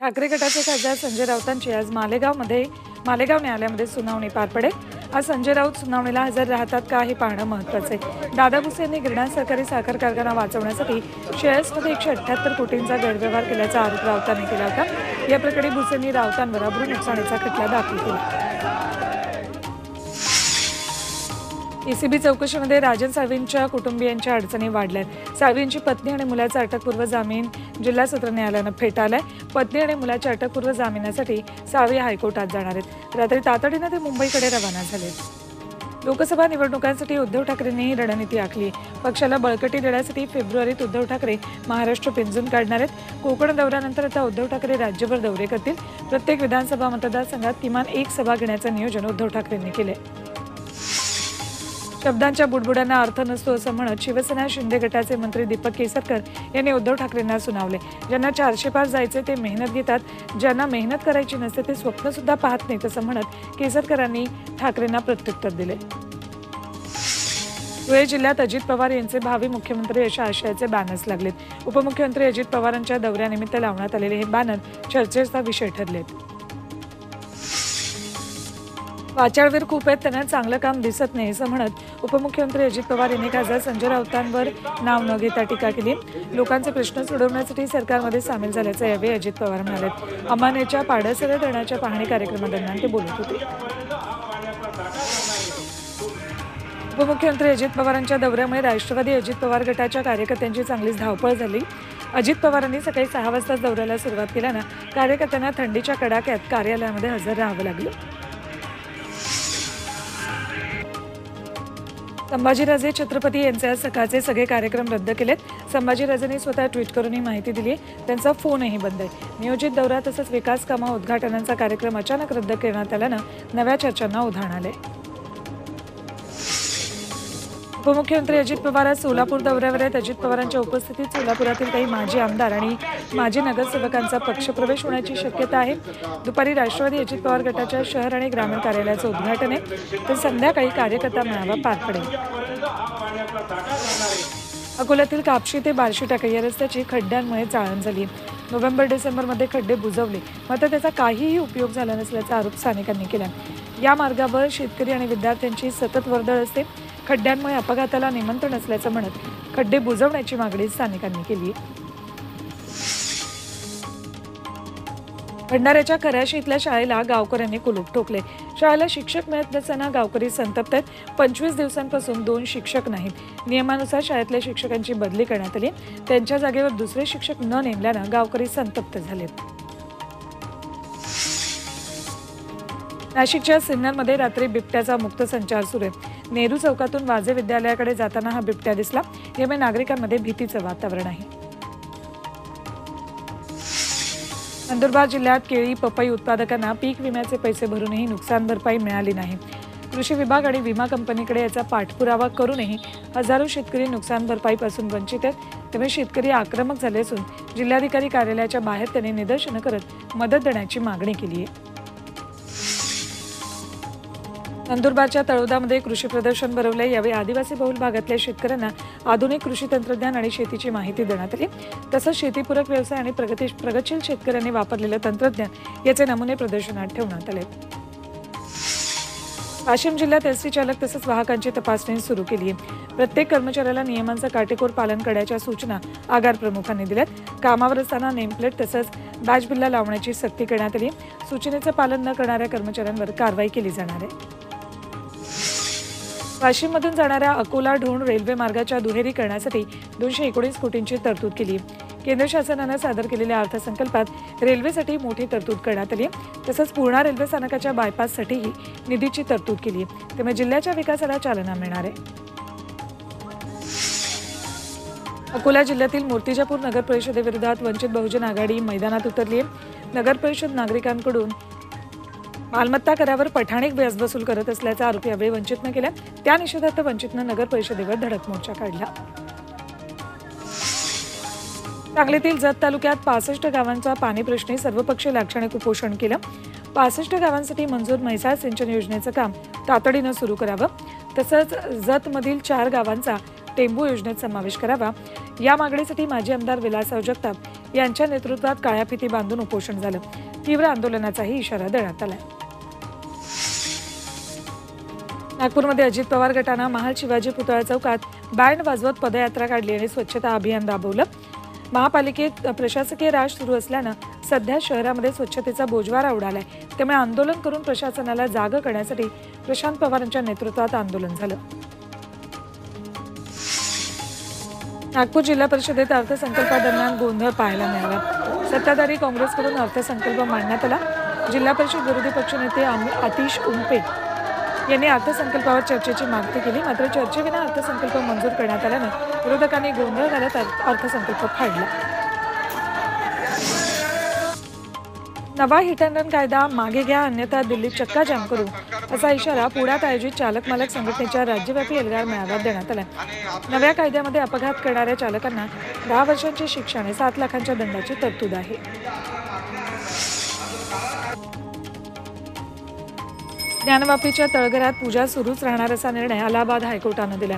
ठाकरे गटाचे खासदार संजय राऊतांची आज मालेगाव न्यायालयामध्ये सुनावणी पार पडेल। आज संजय राऊत सुनावणीला हजर राहतात का हे पाहणं महत्त्वाचं आहे। दादा भुसे यांनी गिरणा सहकारी साखर कारखाना वाचवण्यासाठी शेअर्समध्ये 178 कोटींचा गैरव्यवहार केल्याचा आरोप राऊतांनी केला होता। या प्रकरणी भुसेंनी राऊतांवर अब्रू नुकसानीचा खटला दाखल केला। एसीबी चौकशीमध्ये राजन साळवींच्या कुटुंबियांच्या अडचणी वाढल्यात। साळवींची पत्नी आणि मुलाचा अटकपूर्व जामीन जिल्हा सत्र न्यायालयानं फेटाळलाय। पत्नी आणि मुलाच्या अटकपूर्व जामिनासाठी साळवी हायकोर्टात जाणार आहेत। रात्री तातडीनं ते मुंबईकडे रवाना झालेत। लोकसभा निवडणुकांसाठी उद्धव ठाकरेंनी रणनीती आखली। पक्षाला बळकटी देण्यासाठी फेब्रुवारीत उद्धव ठाकरे महाराष्ट्र पिंजून काढणार आहेत। कोकण दौऱ्यानंतर आता उद्धव ठाकरे राज्यभर दौरे करतील। प्रत्येक विधानसभा मतदारसंघात किमान एक सभा घेण्याचं नियोजन उद्धव ठाकरेंनी केले। शब्दांच्या बुडबुडांना अर्थ नसतो असं म्हणत शिवसेना शिंदे गटाचे मंत्री दीपक केसरकर यांनी उद्धव ठाकरेंना सुनावले। ज्यांना 400 पार जायचे ते मेहनत घेतात, ज्यांना मेहनत करायची नसते ते स्वप्न सुद्धा पाहत नाहीत असं म्हणत केसरकरांनी ठाकरेंना प्रत्युत्तर दिले। धुळे जिल्ह्यात अजित पवार यांचे भावी मुख्यमंत्री अशा आशयाचे बॅनर्स लागलेत। उपमुख्यमंत्री अजित पवारांच्या दौऱ्यानिमित्त लावण्यात आलेले हे बॅनर चर्चेचा विषय ठरलेत। वाचाळवीर खूप आहेत, त्यांना चांगलं काम दिसत नाही असं म्हणत उपमुख्यमंत्री अजित पवार यांनी खासदार संजय राऊतांवर नाव न घेता टीका केली। लोकांचे प्रश्न सोडवण्यासाठी सरकारमध्ये सामील झाल्याचं यावेळी अजित पवार म्हणाले। अंबानीच्या पाडसरे धरणाच्या पाहणी कार्यक्रमादरम्यान ते बोलत होते। उपमुख्यमंत्री अजित पवारांच्या दौऱ्यामुळे राष्ट्रवादी अजित पवार गटाच्या कार्यकर्त्यांची चांगलीच धावपळ झाली। अजित पवारांनी सकाळी 6 वाजता दौऱ्याला सुरुवात केल्यानं कार्यकर्त्यांना थंडीच्या कडाक्यात कार्यालयामध्ये हजर राहावं लागलं। संभाजीराजे छत्रपती यांचे आज सकाळचे सगळे कार्यक्रम रद्द केलेत। संभाजीराजेंनी स्वतः ट्विट करून ही माहिती दिली। त्यांचा फोनही बंद आहे। नियोजित दौरा तसंच विकास कामा उद्घाटनांचा कार्यक्रम अचानक रद्द करण्यात आल्यानं नव्या चर्चांना उधाण आले। उपमुख्यमंत्री अजित पवार आज सोलापूर दौऱ्यावर आहेत। अजित पवारांच्या उपस्थितीत सोलापुरातील काही माजी आमदार आणि माजी नगरसेवकांचा पक्षप्रवेश होण्याची शक्यता आहे। दुपारी राष्ट्रवादी अजित पवार गटाच्या शहर आणि ग्रामीण कार्यालयाचं उद्घाटन आहे, तर संध्याकाळी कार्यकर्ता मेळावा पार पडेल। अकोल्यातील कापशी ते बार्शी टाकळी या रस्त्याची खड्ड्यांमुळे चाळण झाली। नोव्हेंबर-डिसेंबरमध्ये खड्डे बुजवले, मात्र त्याचा काहीही उपयोग झाला नसल्याचा आरोप स्थानिकांनी केला। या मार्गावर शेतकरी आणि विद्यार्थ्यांची सतत वर्दळ असते। खड्ड्यांमुळे अपघाताला निमंत्रण असल्याचं म्हणत खड्डे बुजवण्याची मागणी स्थानिकांनी केली। भंडाऱ्याच्या खराशी इथल्या शाळेला गावकऱ्यांनी कुलूप ठोकले। शाळेला शिक्षक मिळत नसताना गावकरी संतप्त आहेत। 25 दिवसांपासून 2 शिक्षक नाहीत। नियमानुसार शाळेतल्या शिक्षकांची बदली करण्यात आली। त्यांच्या जागेवर दुसरे शिक्षक न नेमल्यानं गावकरी संतप्त झालेत। नाशिकच्या सिन्नरमध्ये रात्री बिबट्याचा मुक्त संचार सुरू आहे। नेहरू चौकातून वाजे विद्यालयाकडे जाताना हा बिबट्या दिसला। यामुळे नागरिकांमध्ये भीतीचं वातावरण आहे। नंदुरबार जिल्ह्यात केळी पपई उत्पादकांना पीक विम्याचे पैसे भरूनही नुकसान भरपाई मिळाली नाही। कृषी विभाग आणि विमा कंपनीकडे याचा पाठपुरावा करूनही हजारो शेतकरी नुकसान भरपाईपासून वंचित आहेत। त्यामुळे शेतकरी आक्रमक झाले असून जिल्हाधिकारी कार्यालयाच्या बाहेर त्यांनी निदर्शनं करत मदत देण्याची मागणी केली आहे। नंदुरबारच्या तळोदामध्ये कृषी प्रदर्शन भरवले। यावेळी आदिवासी बहुल भागातल्या शेतकऱ्यांना आधुनिक कृषी तंत्रज्ञान आणि शेतीची माहिती देण्यात आली। तसंच शेतीपूरक व्यवसाय आणि प्रगतशील शेतकऱ्यांनी वापरलेलं तंत्रज्ञान याचे नमुने प्रदर्शनात ठेवण्यात आले। वाशिम जिल्ह्यात एसटी चालक तसंच वाहकांची तपासणी सुरू केली आहे। प्रत्येक कर्मचाऱ्याला नियमांचं काटेकोर पालन करण्याच्या सूचना आगार प्रमुखांनी दिल्यात। कामावर असताना नेमप्लेट तसंच बॅच बिल्ला लावण्याची सक्ती करण्यात आली। सूचनेचं पालन न करणाऱ्या कर्मचाऱ्यांवर कारवाई केली जाणार आहे। वाशिममधून जाणाऱ्या अकोला ढोण रेल्वे मार्गाच्या दुहेरीकरणासाठी 219 कोटींची तरतूद केली। केंद्र शासनानं सादर केलेल्या अर्थसंकल्पात रेल्वेसाठी मोठी तरतूद करण्यात आली। तसंच पूर्णा रेल्वे स्थानकाच्या बायपाससाठीही निधीची तरतूद केली। त्यामुळे जिल्ह्याच्या विकासाला चालना मिळणार आहे। अकोला जिल्ह्यातील मूर्तिजापूर नगर परिषदेविरोधात वंचित बहुजन आघाडी मैदानात उतरली आहे। नगर परिषद नागरिकांकडून मालमत्ता करावर पठाणिक व्याज वसूल करत असल्याचा आरोप यावेळी वंचितनं केला। त्या निषेधार्थ वंचितनं नगर परिषदेवर धडक मोर्चा काढला। सांगलीतील जत तालुक्यात 65 गावांचा पाणी प्रश्नी सर्वपक्षीय लाक्षणिक उपोषण केलं। 65 गावांसाठी मंजूर म्हैसाळ सिंचन योजनेचं काम तातडीनं सुरू करावं। तसंच जतमधील 4 गावांचा टेंबू योजनेत समावेश करावा। या मागणीसाठी माजी आमदार विलासराव जगताप यांच्या नेतृत्वात काळ्या फिती बांधून उपोषण झालं. तीव्र आंदोलनाचाही इशारा देण्यात आला. नागपूरमध्ये अजित पवार गटानं महाल शिवाजी पुतळा चौकात बँड वाजवत पदयात्रा काढली आणि स्वच्छता अभियान राबवलं. महापालिकेत प्रशासकीय राज सुरू असल्यानं सध्या शहरामध्ये स्वच्छतेचा बोजवारा उडालाय. त्यामुळे आंदोलन करून प्रशासनाला जागं करण्यासाठी प्रशांत पवारांच्या नेतृत्वात आंदोलन झालं. नागपूर जिल्हा परिषदेत अर्थसंकल्पादरम्यान गोंधळ पाहायला मिळाला. सत्ताधारी काँग्रेसकडून अर्थसंकल्प मांडण्यात आला. जिल्हा परिषद विरोधी पक्षनेते आतिश उमपे यांनी अर्थसंकल्पावर चर्चेची मागणी केली. मात्र चर्चेविना अर्थसंकल्प मंजूर करण्यात आल्याने विरोधकांनी गोंधळ घालत अर्थसंकल्प फाडला. नवा हिट अँड रन कायदा मागे घ्या, अन्यथा दिल्लीत चक्काजाम करू, असा इशारा पुण्यात आयोजित चालक मालक संघटनेच्या राज्यव्यापी एल्गार मेळाव्यात देण्यात आला. नव्या कायद्यामध्ये अपघात करणाऱ्या चालकांना 10 वर्षांची शिक्षा आणि 7 लाखांच्या दंडाची तरतूद आहे. ज्ञानवापीच्या तळघरात पूजा सुरूच राहणार असा निर्णय अलाहाबाद हायकोर्टानं दिला.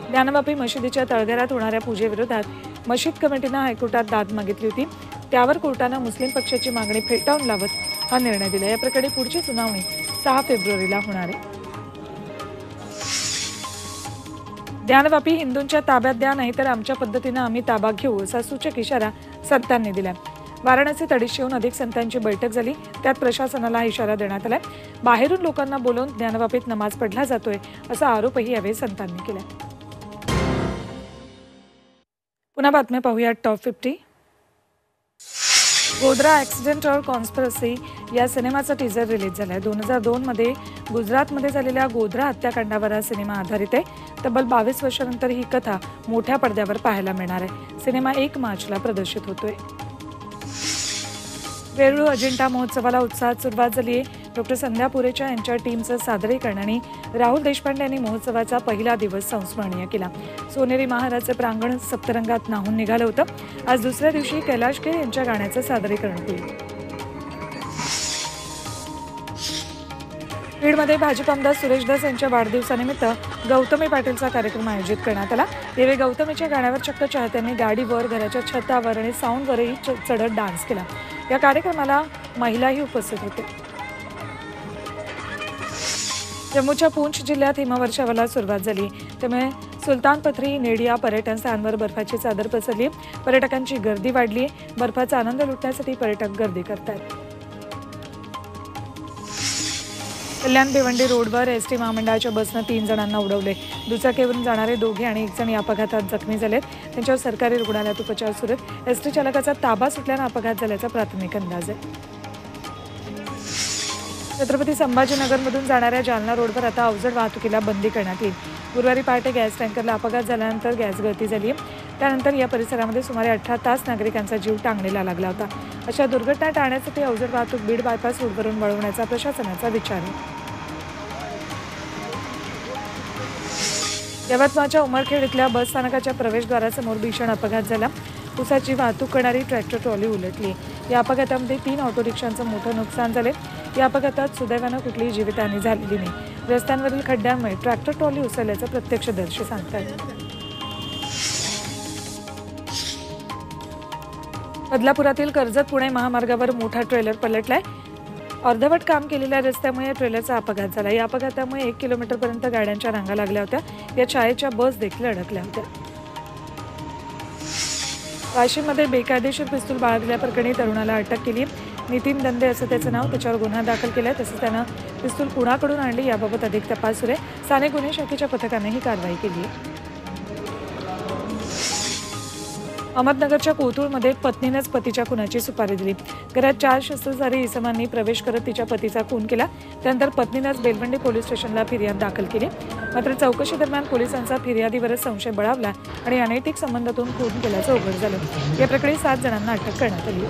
ज्ञानवापी मशिदीच्या तळघरात होणाऱ्या पूजेविरोधात मशीद कमिटीनं हायकोर्टात दाद मागितली होती. त्यावर कोर्टानं मुस्लिम पक्षाची मागणी फेटाळून लावत हा निर्णय दिला. या प्रकरणी पुढची सुनावणी 6 फेब्रुवारीला होणार आहे. ज्ञानवापी हिंदूंच्या ताब्यात द्या, नाहीतर आमच्या पद्धतीनं आम्ही ताबा घेऊ, असा सूचक इशारा संतांनी दिला. वाराणसीत 250हून अधिक संतांची बैठक झाली. त्यात प्रशासनाला हा इशारा देण्यात आलाय. बाहेरून लोकांना बोलवून ज्ञानवापीत नमाज पढला जातोय, असा आरोपही यावेळी संतांनी केला. पुन्हा बातम्या पाहूया. टॉप 50. गोधरा ॲक्सिडेंट और कॉन्स्पिरसी या सिनेमाचा टीझर रिलीज झालाय. 2002 मध्ये गुजरातमध्ये झालेल्या गोधरा हत्याकांडावर हा सिनेमा आधारित आहे. तब्बल 22 वर्षांनंतर ही कथा मोठ्या पडद्यावर पाहायला मिळणार आहे. सिनेमा 1 मार्चला प्रदर्शित होतोय. वेरूळ अजिंठा महोत्सवाला उत्साहात सुरुवात झाली आहे. डॉक्टर संध्या पुरेच्या यांच्या टीमचं सादरीकरण आणि राहुल देशपांडे यांनी महोत्सवाचा पहिला दिवस संस्मरणीय केला. सोनेरी महाराजचं प्रांगण सप्तरंगात न्हाऊन निघालं होतं. आज दुसऱ्या दिवशी कैलाश खेर यांच्या गाण्याचं सादरीकरण होईल. बीडमध्ये भाजप आमदार सुरेश दास यांच्या वाढदिवसानिमित्त गौतमी पाटीलचा कार्यक्रम आयोजित करण्यात आला. यावेळी गौतमीच्या गाण्यावर चक्क चाहत्यांनी गाडीवर, घराच्या छतावर आणि साऊंडवरही चढत डान्स केला. या कार्यक्रमाला महिलाही उपस्थित होते. जम्मूच्या पूंछ जिल्ह्यात हिमवर्षावाला सुरुवात झाली. त्यामुळे सुलतान पथरी, नेडिया पर्यटन स्थानांवर बर्फाची चादर पसरली. पर्यटकांची गर्दी वाढली. बर्फाचा आनंद लुटण्यासाठी पर्यटक गर्दी करतात. कल्याण भिवंडी रोडवर एसटी महामंडळाच्या बसनं 3 जणांना उडवले. दुचाकीवरून जाणारे दोघे आणि 1 जण या अपघातात जखमी झालेत. त्यांच्यावर सरकारी रुग्णालयात उपचार सुरू आहेत. एसटी चालकाचा ताबा सुटल्यानं अपघात झाल्याचा प्राथमिक अंदाज आहे. छत्रपती संभाजीनगरमधून जाणाऱ्या जालना रोडवर आता अवजड वाहतुकीला बंदी करण्यात येईल. गुरुवारी पहाटे गॅस टँकरला अपघात झाल्यानंतर गॅस गळती झाली आहे. त्यानंतर या परिसरामध्ये सुमारे 18 तास नागरिकांचा जीव टांगणीला लागला होता. अशा दुर्घटना टाळण्यासाठी अवजड वाहतूक बीड बायपास रोडवरून वळवण्याचा प्रशासनाचा विचार आहे. यवतमाळच्या उमरखेड इथल्या बस स्थानकाच्या प्रवेशद्वारासमोर भीषण अपघात झाला. ऊसाची वाहतूक करणारी ट्रॅक्टर ट्रॉली उलटली. या अपघातामध्ये 3 ऑटो रिक्षांचं मोठं नुकसान झाले. या अपघातात सुदैवानं कुठलीही जीवितहानी झालेली नाही. रस्त्यांवरील खड्ड्यांमुळे ट्रॅक्टर ट्रॉली उसळल्याचं प्रत्यक्षदर्शी सांगतात. बदलापुरातील कर्जत पुणे महामार्गावर मोठा ट्रेलर पलटलाय. अर्धवट काम केलेल्या रस्त्यामुळे ट्रेलरचा अपघात झाला. या अपघातामुळे 1 किलोमीटरपर्यंत गाड्यांच्या रांगा लागल्या होत्या. या शाळेच्या बस देखील अडकल्या होत्या. वाशिममध्ये बेकायदेशीर पिस्तूल बाळगल्याप्रकरणी तरुणाला अटक केली. नितीन दंदे असं त्याचं नाव. त्याच्यावर गुन्हा दाखल केलाय. तसंच त्यानं पिस्तूल कुणाकडून आणली याबाबत अधिक तपास सुरू आहे. स्थानिक गुन्हे शाखेच्या पथकाने ही कारवाई केली आहे. अहमदनगरच्या कोथरूडमध्ये पत्नीनेच पतीच्या खुनाची सुपारी दिली. घरात 4 शस्त्रधारी इसमांनी प्रवेश करत तिच्या पतीचा खून केला. त्यानंतर पत्नीनेच बेलवंडी पोलीस स्टेशनला फिर्याद दाखल केली. मात्र चौकशी दरम्यान पोलिसांचा फिर्यादीवरच संशय बळावला आणि अनैतिक संबंधातून खून केल्याचं उघड झालं. या प्रकरणी 7 जणांना अटक करण्यात आली.